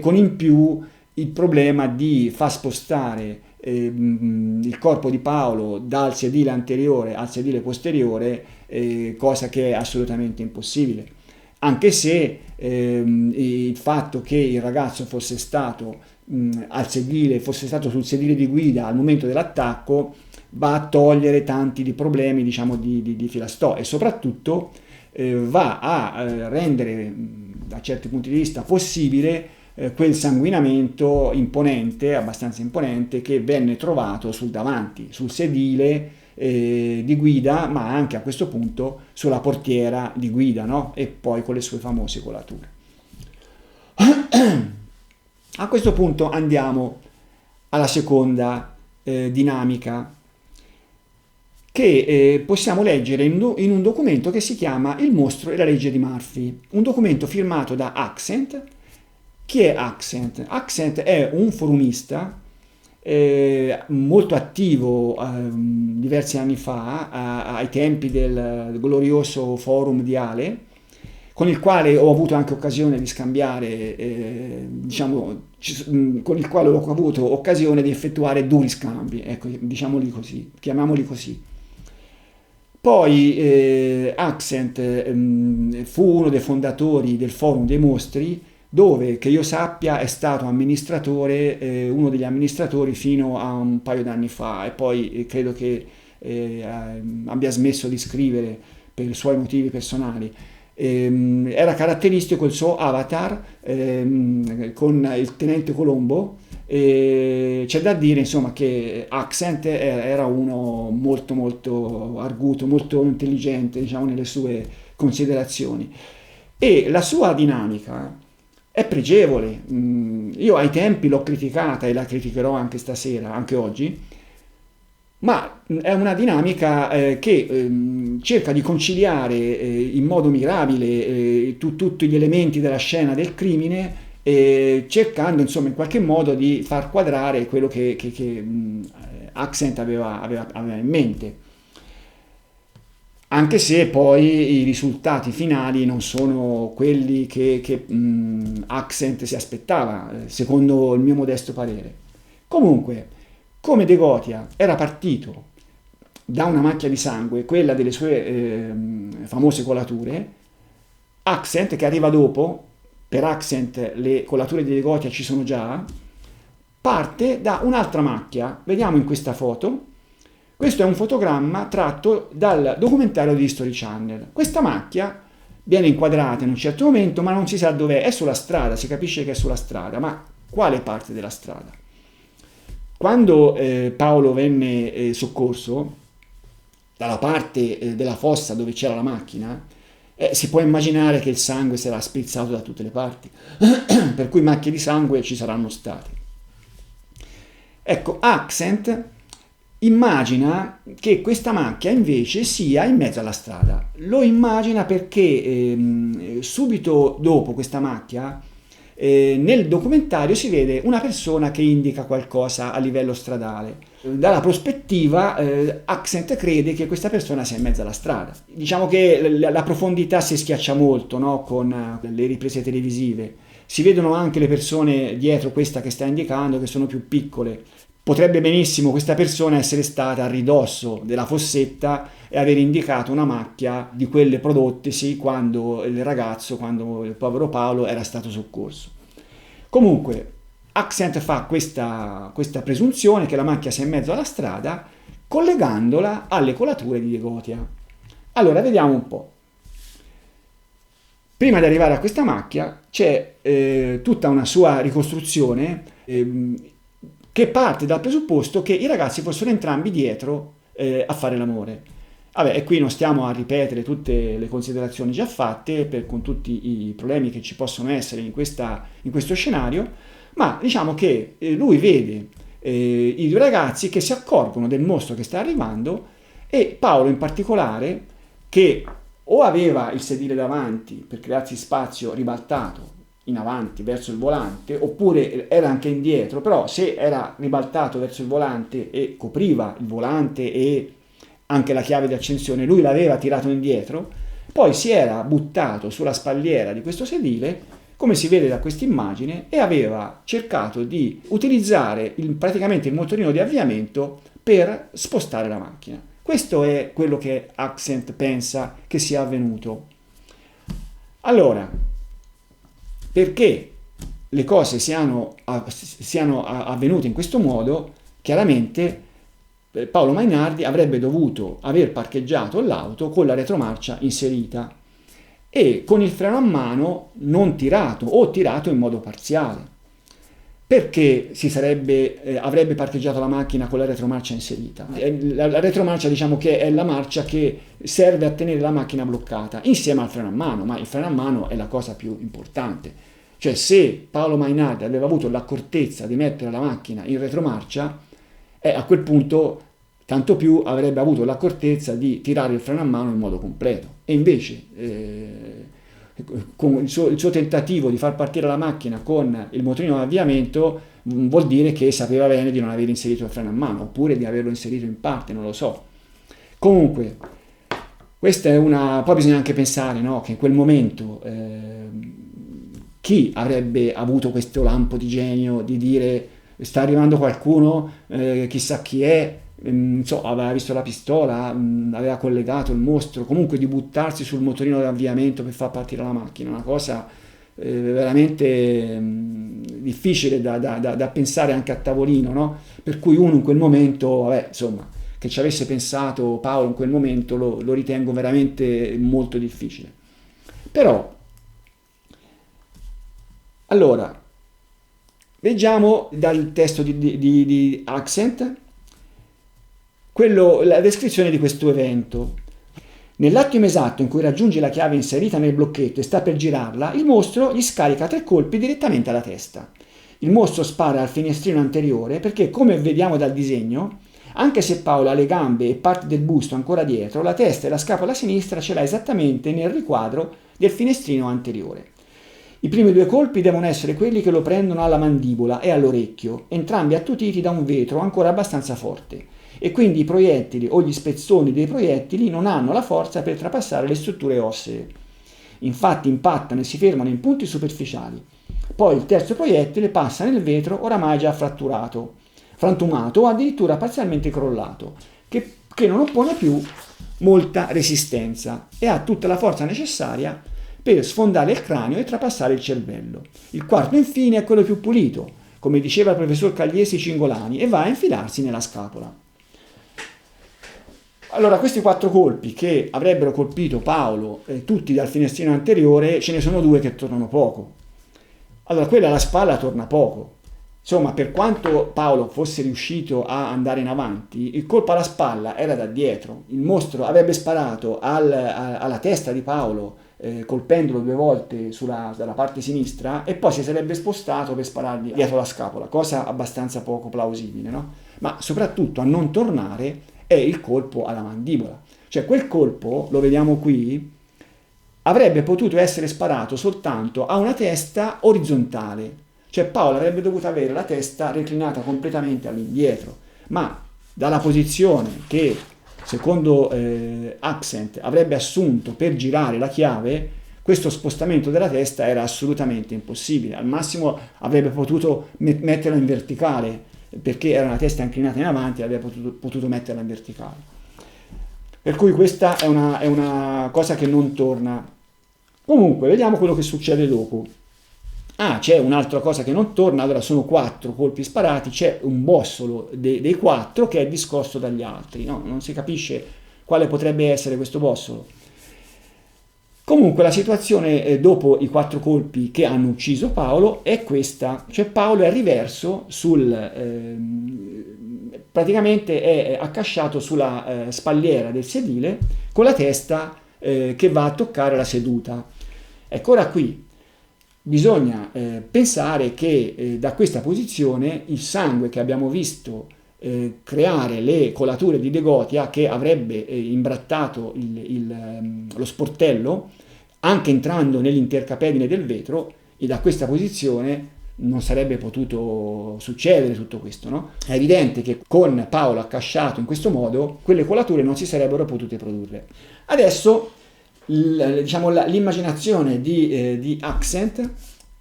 con in più il problema di far spostare il corpo di Paolo dal sedile anteriore al sedile posteriore, cosa che è assolutamente impossibile. Anche se il fatto che il ragazzo fosse stato fosse stato sul sedile di guida al momento dell'attacco, va a togliere tanti di problemi, diciamo, di Filastò, e soprattutto va a rendere da certi punti di vista possibile quel sanguinamento imponente, abbastanza imponente, che venne trovato sul davanti, sul sedile di guida, ma anche a questo punto sulla portiera di guida, no? E poi con le sue famose colature. A questo punto andiamo alla seconda dinamica, che possiamo leggere in un documento che si chiama Il mostro e la legge di Murphy, un documento firmato da Accent. Chi è Accent? Accent è un forumista molto attivo diversi anni fa, ai tempi del glorioso forum di Ale, con il quale ho avuto anche occasione di scambiare, con il quale ho avuto occasione di effettuare duri scambi, ecco, diciamoli così, chiamiamoli così. Poi Accent fu uno dei fondatori del Forum dei Mostri, dove, che io sappia, è stato amministratore, uno degli amministratori fino a un paio d'anni fa, e poi credo che abbia smesso di scrivere per i suoi motivi personali. Era caratteristico il suo avatar con il tenente Colombo. C'è da dire, insomma, che Accent era uno molto molto arguto, molto intelligente, diciamo, nelle sue considerazioni, e la sua dinamica è pregevole. Io ai tempi l'ho criticata e la criticherò anche stasera, anche oggi, ma è una dinamica che cerca di conciliare in modo mirabile tutti gli elementi della scena del crimine, cercando, insomma, in qualche modo di far quadrare quello che Accent aveva in mente. Anche se poi i risultati finali non sono quelli che Accent si aspettava, secondo il mio modesto parere. Comunque, come De Gotia era partito da una macchia di sangue, quella delle sue famose colature, Accent, che arriva dopo, per Accent le colature di De Gotia ci sono già, parte da un'altra macchia. Vediamo in questa foto. Questo è un fotogramma tratto dal documentario di History Channel. Questa macchia viene inquadrata in un certo momento, ma non si sa dov'è. È sulla strada, si capisce che è sulla strada, ma quale parte della strada? Quando Paolo venne soccorso, dalla parte della fossa dove c'era la macchina, si può immaginare che il sangue sarà sprizzato da tutte le parti, per cui macchie di sangue ci saranno state. Ecco, Accent immagina che questa macchia invece sia in mezzo alla strada. Lo immagina perché subito dopo questa macchia, nel documentario si vede una persona che indica qualcosa a livello stradale. Dalla prospettiva, Accent crede che questa persona sia in mezzo alla strada. Diciamo che la profondità si schiaccia molto, no? Con le riprese televisive. Si vedono anche le persone dietro questa che sta indicando, che sono più piccole. Potrebbe benissimo questa persona essere stata a ridosso della fossetta e aver indicato una macchia di quelle prodottesi quando il povero Paolo era stato soccorso. Comunque, Accent fa questa presunzione che la macchia sia in mezzo alla strada, collegandola alle colature di De Gotia. Allora, vediamo un po'. Prima di arrivare a questa macchia c'è tutta una sua ricostruzione che parte dal presupposto che i ragazzi fossero entrambi dietro a fare l'amore. Vabbè, e qui non stiamo a ripetere tutte le considerazioni già fatte con tutti i problemi che ci possono essere in questo scenario, ma diciamo che lui vede i due ragazzi che si accorgono del mostro che sta arrivando e Paolo in particolare, che o aveva il sedile davanti per crearsi spazio ribaltato in avanti verso il volante, oppure era anche indietro, però se era ribaltato verso il volante e copriva il volante e anche la chiave di accensione, lui l'aveva tirato indietro, poi si era buttato sulla spalliera di questo sedile, come si vede da questa immagine, e aveva cercato di utilizzare praticamente il motorino di avviamento per spostare la macchina. Questo è quello che Accent pensa che sia avvenuto. Allora, perché le cose siano avvenute in questo modo, chiaramente Paolo Mainardi avrebbe dovuto aver parcheggiato l'auto con la retromarcia inserita e con il freno a mano non tirato o tirato in modo parziale. Perché avrebbe parcheggiato la macchina con la retromarcia inserita? La retromarcia, diciamo che è la marcia che serve a tenere la macchina bloccata insieme al freno a mano, ma il freno a mano è la cosa più importante. Cioè, se Paolo Mainardi aveva avuto l'accortezza di mettere la macchina in retromarcia, a quel punto tanto più avrebbe avuto l'accortezza di tirare il freno a mano in modo completo. E invece con il suo tentativo di far partire la macchina con il motorino di avviamento vuol dire che sapeva bene di non aver inserito il freno a mano, oppure di averlo inserito in parte, non lo so. Comunque, questa è poi bisogna anche pensare, no, che in quel momento chi avrebbe avuto questo lampo di genio di dire sta arrivando qualcuno, chissà chi è, aveva visto la pistola, aveva collegato il mostro, comunque di buttarsi sul motorino di avviamento per far partire la macchina, una cosa veramente difficile da pensare anche a tavolino, no? Per cui uno in quel momento, vabbè, insomma, che ci avesse pensato Paolo in quel momento lo ritengo veramente molto difficile. Però, allora, leggiamo dal testo di Accent la descrizione di questo evento. Nell'attimo esatto in cui raggiunge la chiave inserita nel blocchetto e sta per girarla, il mostro gli scarica 3 colpi direttamente alla testa. Il mostro spara al finestrino anteriore perché, come vediamo dal disegno, anche se Paolo ha le gambe e parte del busto ancora dietro, la testa e la scapola sinistra ce l'ha esattamente nel riquadro del finestrino anteriore. I primi 2 colpi devono essere quelli che lo prendono alla mandibola e all'orecchio, entrambi attutiti da un vetro ancora abbastanza forte, e quindi i proiettili o gli spezzoni dei proiettili non hanno la forza per trapassare le strutture ossee. Infatti impattano e si fermano in punti superficiali. Poi il terzo proiettile passa nel vetro oramai già frantumato o addirittura parzialmente crollato, che non oppone più molta resistenza e ha tutta la forza necessaria per sfondare il cranio e trapassare il cervello. Il quarto infine è quello più pulito, come diceva il professor Cagliesi Cingolani, e va a infilarsi nella scapola. Allora, questi 4 colpi che avrebbero colpito Paolo, tutti dal finestrino anteriore, ce ne sono 2 che tornano poco. Allora, quella alla spalla torna poco. Insomma, per quanto Paolo fosse riuscito a andare in avanti, il colpo alla spalla era da dietro. Il mostro avrebbe sparato alla testa di Paolo, colpendolo 2 volte dalla parte sinistra, e poi si sarebbe spostato per sparargli dietro la scapola, cosa abbastanza poco plausibile, no? Ma soprattutto a non tornare è il colpo alla mandibola. Cioè quel colpo, lo vediamo qui, avrebbe potuto essere sparato soltanto a una testa orizzontale. Cioè Paolo avrebbe dovuto avere la testa reclinata completamente all'indietro, ma dalla posizione che secondo Accent avrebbe assunto per girare la chiave, questo spostamento della testa era assolutamente impossibile. Al massimo avrebbe potuto metterla in verticale, perché era una testa inclinata in avanti, avrebbe potuto metterla in verticale. Per cui questa è una cosa che non torna. Comunque, vediamo quello che succede dopo. C'è un'altra cosa che non torna. Allora, sono 4 colpi sparati, c'è un bossolo dei 4 che è discosto dagli altri, no? Non si capisce quale potrebbe essere questo bossolo. Comunque la situazione dopo i 4 colpi che hanno ucciso Paolo è questa, cioè Paolo è riverso praticamente è accasciato sulla spalliera del sedile con la testa che va a toccare la seduta. Ecco, ora qui bisogna pensare che da questa posizione il sangue che abbiamo visto creare le colature di Degotia, che avrebbe imbrattato lo sportello, anche entrando nell'intercapedine del vetro, e da questa posizione non sarebbe potuto succedere tutto questo, no? È evidente che con Paolo accasciato in questo modo, quelle colature non si sarebbero potute produrre. Adesso diciamo, l'immaginazione di Accent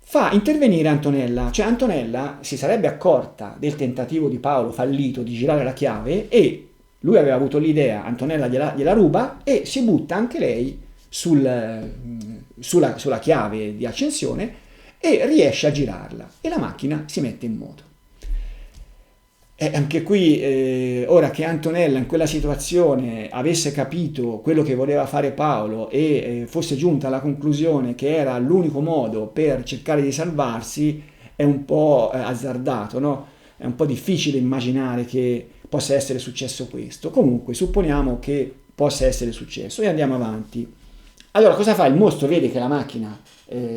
fa intervenire Antonella, cioè Antonella si sarebbe accorta del tentativo di Paolo fallito di girare la chiave, e lui aveva avuto l'idea, Antonella gliela ruba e si butta anche lei sulla chiave di accensione e riesce a girarla e la macchina si mette in moto. E anche qui, ora che Antonella in quella situazione avesse capito quello che voleva fare Paolo e fosse giunta alla conclusione che era l'unico modo per cercare di salvarsi, è un po' azzardato, no? È un po' difficile immaginare che possa essere successo questo. Comunque, supponiamo che possa essere successo e andiamo avanti. Allora, cosa fa? Il mostro vede che la macchina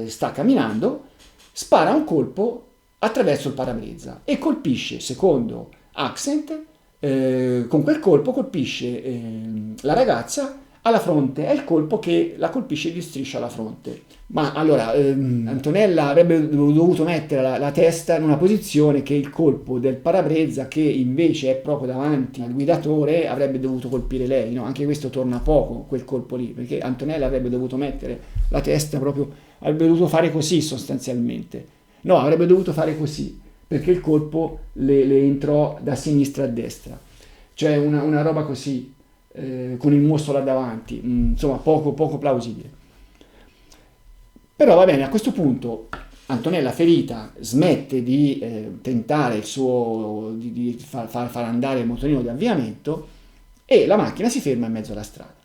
sta camminando, spara un colpo attraverso il parabrezza e colpisce, secondo Accent, con quel colpo colpisce la ragazza alla fronte, è il colpo che la colpisce di striscia alla fronte. Ma allora Antonella avrebbe dovuto mettere la testa in una posizione che il colpo del parabrezza, che invece è proprio davanti al guidatore, avrebbe dovuto colpire lei, no? Anche questo torna poco, quel colpo lì, perché Antonella avrebbe dovuto mettere la testa proprio, avrebbe dovuto fare così sostanzialmente. No, avrebbe dovuto fare così, perché il colpo le entrò da sinistra a destra. Cioè una roba così, con il mostro là davanti, insomma poco plausibile. Però va bene, a questo punto Antonella ferita smette di tentare di far andare il motorino di avviamento e la macchina si ferma in mezzo alla strada.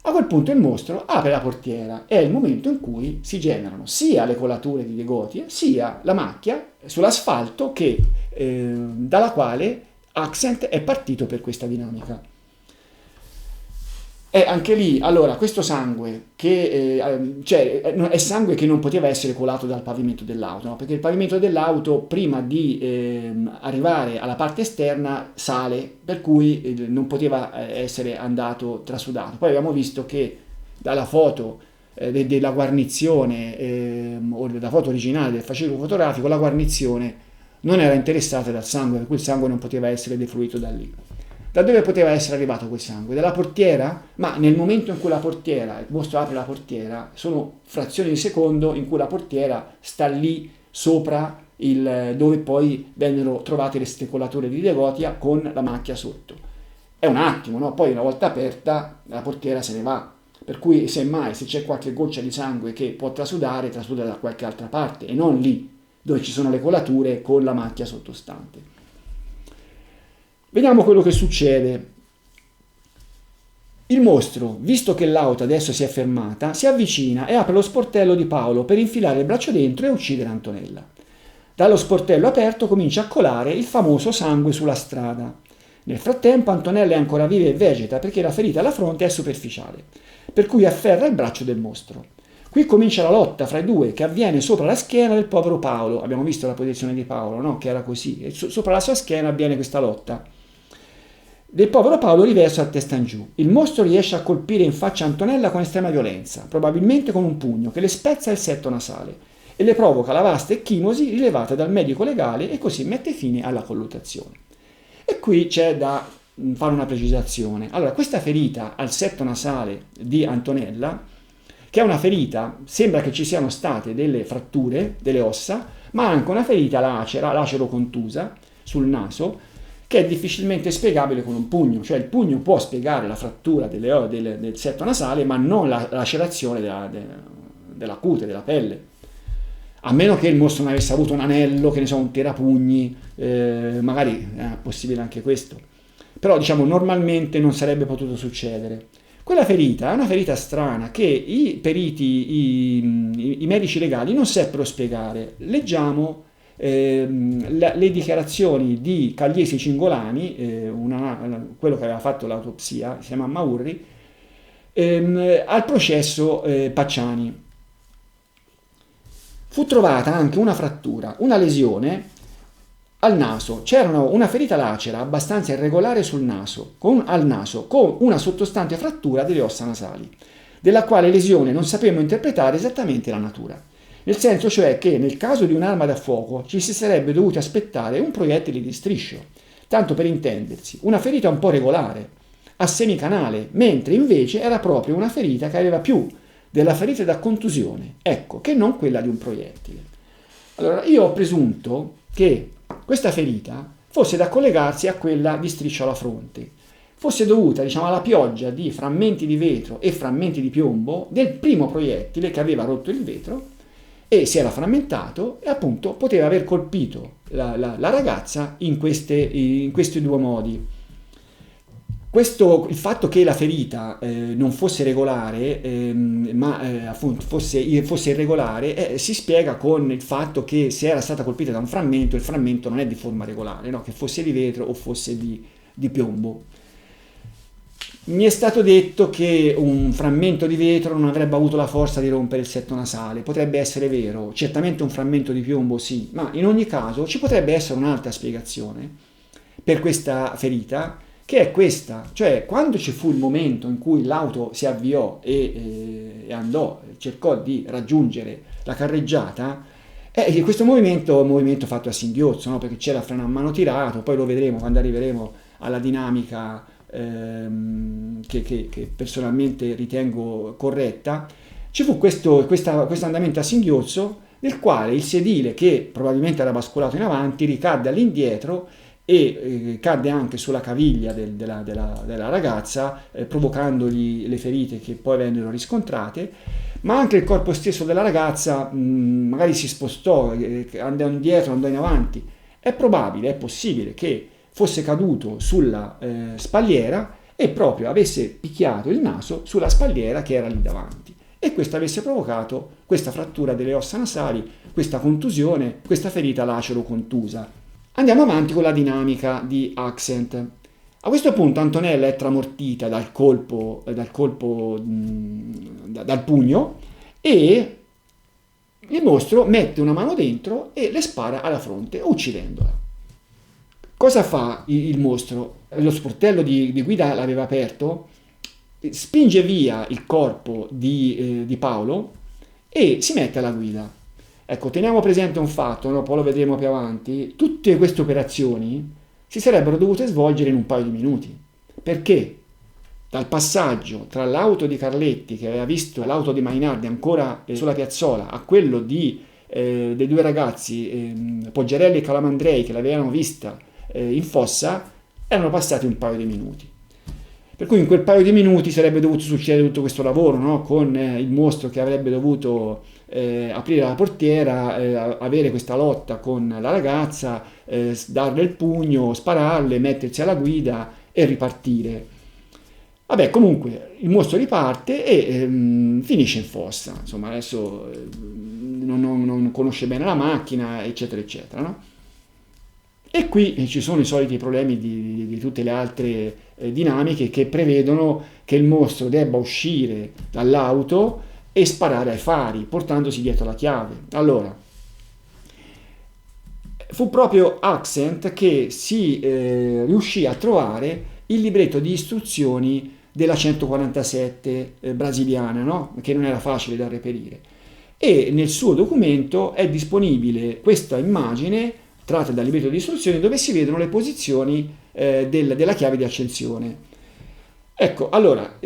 A quel punto il mostro apre la portiera, è il momento in cui si generano sia le colature di Degotia sia la macchia sull'asfalto dalla quale Accent è partito per questa dinamica. E anche lì, allora, questo sangue è sangue che non poteva essere colato dal pavimento dell'auto, no? Perché il pavimento dell'auto, prima di arrivare alla parte esterna, sale, per cui non poteva essere andato trasudato. Poi abbiamo visto che dalla foto della guarnizione o della foto originale del fascicolo fotografico, la guarnizione non era interessata dal sangue, per cui il sangue non poteva essere defluito da lì. Da dove poteva essere arrivato quel sangue? Dalla portiera? Ma nel momento in cui il mostro apre la portiera, sono frazioni di secondo in cui la portiera sta lì sopra dove poi vennero trovate le stecolature di Degotia con la macchia sotto. È un attimo, no? Poi una volta aperta la portiera se ne va. Per cui semmai se c'è qualche goccia di sangue che può trasuda da qualche altra parte e non lì dove ci sono le colature con la macchia sottostante. Vediamo quello che succede. Il mostro, visto che l'auto adesso si è fermata, si avvicina e apre lo sportello di Paolo per infilare il braccio dentro e uccidere Antonella. Dallo sportello aperto comincia a colare il famoso sangue sulla strada. Nel frattempo Antonella è ancora viva e vegeta perché la ferita alla fronte è superficiale, per cui afferra il braccio del mostro. Qui comincia la lotta fra i due che avviene sopra la schiena del povero Paolo. Abbiamo visto la posizione di Paolo, no? Che era così. E sopra la sua schiena avviene questa lotta. Del povero Paolo riverso a testa in giù. Il mostro riesce a colpire in faccia Antonella con estrema violenza, probabilmente con un pugno che le spezza il setto nasale e le provoca la vasta ecchimosi rilevata dal medico legale e così mette fine alla colluttazione. E qui c'è da fare una precisazione. Allora, questa ferita al setto nasale di Antonella, che è una ferita, sembra che ci siano state delle fratture delle ossa, ma anche una ferita lacero-contusa sul naso, che è difficilmente spiegabile con un pugno, cioè il pugno può spiegare la frattura del setto nasale, ma non la lacerazione della cute, della pelle. A meno che il mostro non avesse avuto un anello, che ne so, un tirapugni, magari è possibile anche questo. Però diciamo normalmente non sarebbe potuto succedere. Quella ferita è una ferita strana che i periti, i medici legali non seppero spiegare. Leggiamo le dichiarazioni di Cagliesi Cingolani, quello che aveva fatto l'autopsia, si chiama Maurri, al processo Pacciani. Fu trovata anche una frattura, una lesione al naso. C'era una ferita lacera abbastanza irregolare al naso, con una sottostante frattura delle ossa nasali, della quale lesione non sapevamo interpretare esattamente la natura. Nel senso cioè che nel caso di un'arma da fuoco ci si sarebbe dovuti aspettare un proiettile di striscio, tanto per intendersi, una ferita un po' regolare, a semicanale, mentre invece era proprio una ferita che aveva più della ferita da contusione, ecco, che non quella di un proiettile. Allora, io ho presunto che questa ferita fosse da collegarsi a quella di striscio alla fronte, fosse dovuta, diciamo, alla pioggia di frammenti di vetro e frammenti di piombo del primo proiettile che aveva rotto il vetro e si era frammentato e appunto poteva aver colpito la ragazza in questi due modi. Il fatto che la ferita non fosse regolare, ma appunto fosse irregolare, si spiega con il fatto che se era stata colpita da un frammento, il frammento non è di forma regolare, no? Che fosse di vetro o fosse di piombo. Mi è stato detto che un frammento di vetro non avrebbe avuto la forza di rompere il setto nasale, potrebbe essere vero, certamente un frammento di piombo sì, ma in ogni caso ci potrebbe essere un'altra spiegazione per questa ferita, che è questa, cioè quando ci fu il momento in cui l'auto si avviò e cercò di raggiungere la carreggiata, questo movimento è un movimento fatto a singhiozzo, no? Perché c'era il freno a mano tirato, poi lo vedremo quando arriveremo alla dinamica che personalmente ritengo corretta. Ci fu questo andamento a singhiozzo nel quale il sedile, che probabilmente era bascolato in avanti, ricadde all'indietro e cadde anche sulla caviglia della ragazza, provocandogli le ferite che poi vennero riscontrate, ma anche il corpo stesso della ragazza magari si spostò, andò indietro, andò in avanti. È probabile, è possibile che fosse caduto sulla spalliera e proprio avesse picchiato il naso sulla spalliera che era lì davanti e questo avesse provocato questa frattura delle ossa nasali, questa contusione, questa ferita lacero-contusa. Andiamo avanti con la dinamica di Accent. A questo punto Antonella è tramortita dal pugno e il mostro mette una mano dentro e le spara alla fronte, uccidendola. Cosa fa il mostro? Lo sportello di guida l'aveva aperto, spinge via il corpo di Paolo e si mette alla guida. Ecco, teniamo presente un fatto, no? Poi lo vedremo più avanti, tutte queste operazioni si sarebbero dovute svolgere in un paio di minuti. Perché? Dal passaggio tra l'auto di Carletti, che aveva visto l'auto di Mainardi ancora sulla piazzola, a quello dei due ragazzi, Poggiarelli e Calamandrei, che l'avevano vista in fossa, erano passati un paio di minuti. Per cui in quel paio di minuti sarebbe dovuto succedere tutto questo lavoro, no? Con il mostro che avrebbe dovuto aprire la portiera, avere questa lotta con la ragazza, darle il pugno, spararle, mettersi alla guida e ripartire. Vabbè, comunque il mostro riparte e finisce in fossa. Insomma, adesso non conosce bene la macchina, eccetera, eccetera, no? E qui ci sono i soliti problemi di tutte le altre dinamiche che prevedono che il mostro debba uscire dall'auto e sparare ai fari, portandosi dietro la chiave. Allora, fu proprio Accent che si riuscì a trovare il libretto di istruzioni della 147 brasiliana, no? Che non era facile da reperire. E nel suo documento è disponibile questa immagine tratta dal libretto di istruzioni dove si vedono le posizioni della chiave di accensione. Ecco, allora,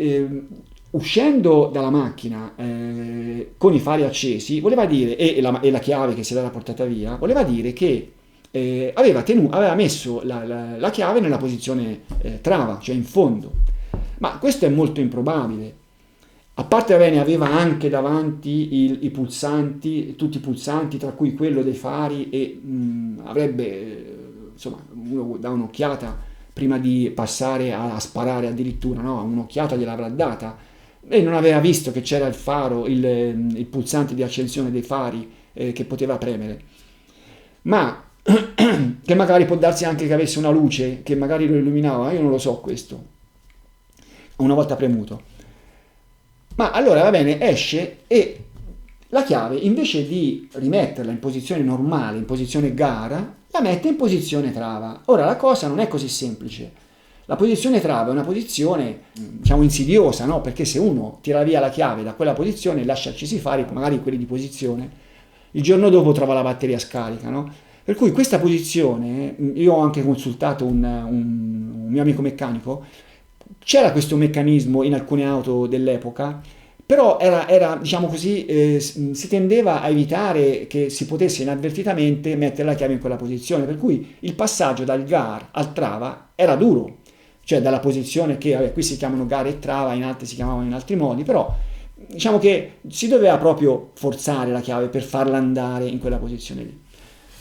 uscendo dalla macchina con i fari accesi, voleva dire, e la chiave che si era portata via, voleva dire che aveva messo la chiave nella posizione trava, cioè in fondo. Ma questo è molto improbabile. A parte bene, aveva anche davanti i pulsanti, tutti i pulsanti, tra cui quello dei fari, e avrebbe, insomma, uno dà un'occhiata prima di passare a sparare addirittura, no? Un'occhiata gliel'avrà data, e non aveva visto che c'era il faro, il pulsante di accensione dei fari che poteva premere. ma che magari può darsi anche che avesse una luce che magari lo illuminava, io non lo so questo, una volta premuto. Ma allora va bene, esce e la chiave invece di rimetterla in posizione normale, in posizione gara, la mette in posizione trava. Ora la cosa non è così semplice. La posizione trava è una posizione, diciamo, insidiosa, no? Perché se uno tira via la chiave da quella posizione e lascia accesi i fari, magari quelli di posizione, il giorno dopo trova la batteria scarica, no? Per cui questa posizione, io ho anche consultato un mio amico meccanico, c'era questo meccanismo in alcune auto dell'epoca, però diciamo così, si tendeva a evitare che si potesse inavvertitamente mettere la chiave in quella posizione, per cui il passaggio dal GAR al trava era duro, cioè dalla posizione che, vabbè, qui si chiamano GAR e trava, in altri si chiamavano in altri modi, però diciamo che si doveva proprio forzare la chiave per farla andare in quella posizione lì.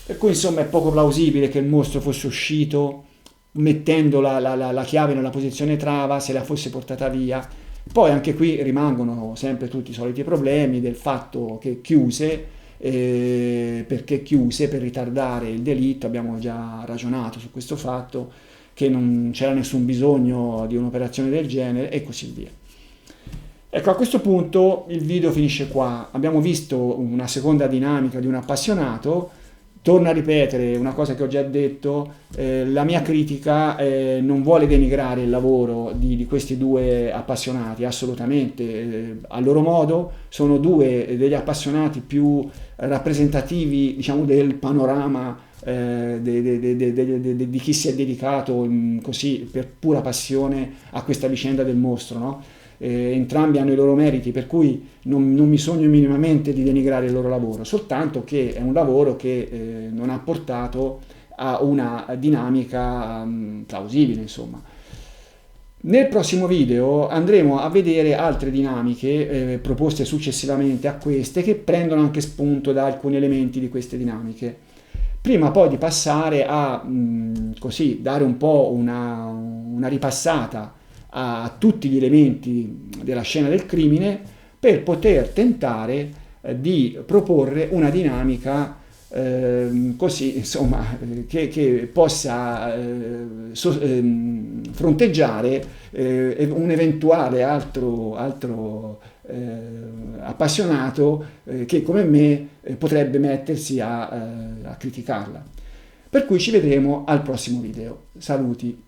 Per cui insomma è poco plausibile che il mostro fosse uscito mettendo la chiave nella posizione trava, se la fosse portata via. Poi anche qui rimangono sempre tutti i soliti problemi del fatto che chiuse, perché chiuse per ritardare il delitto, abbiamo già ragionato su questo fatto, che non c'era nessun bisogno di un'operazione del genere e così via. Ecco, a questo punto il video finisce qua. Abbiamo visto una seconda dinamica di un appassionato. Torno a ripetere una cosa che ho già detto, la mia critica non vuole denigrare il lavoro di questi due appassionati, assolutamente, a loro modo sono due degli appassionati più rappresentativi, diciamo, del panorama di chi si è dedicato così per pura passione a questa vicenda del mostro, no? Entrambi hanno i loro meriti, per cui non mi sogno minimamente di denigrare il loro lavoro, soltanto che è un lavoro che non ha portato a una dinamica plausibile, insomma. Nel prossimo video andremo a vedere altre dinamiche proposte successivamente a queste, che prendono anche spunto da alcuni elementi di queste dinamiche. Prima poi di passare a così dare un po' una ripassata a tutti gli elementi della scena del crimine, per poter tentare di proporre una dinamica così, insomma, che possa fronteggiare un eventuale altro appassionato che come me potrebbe mettersi a criticarla. Per cui ci vedremo al prossimo video. Saluti.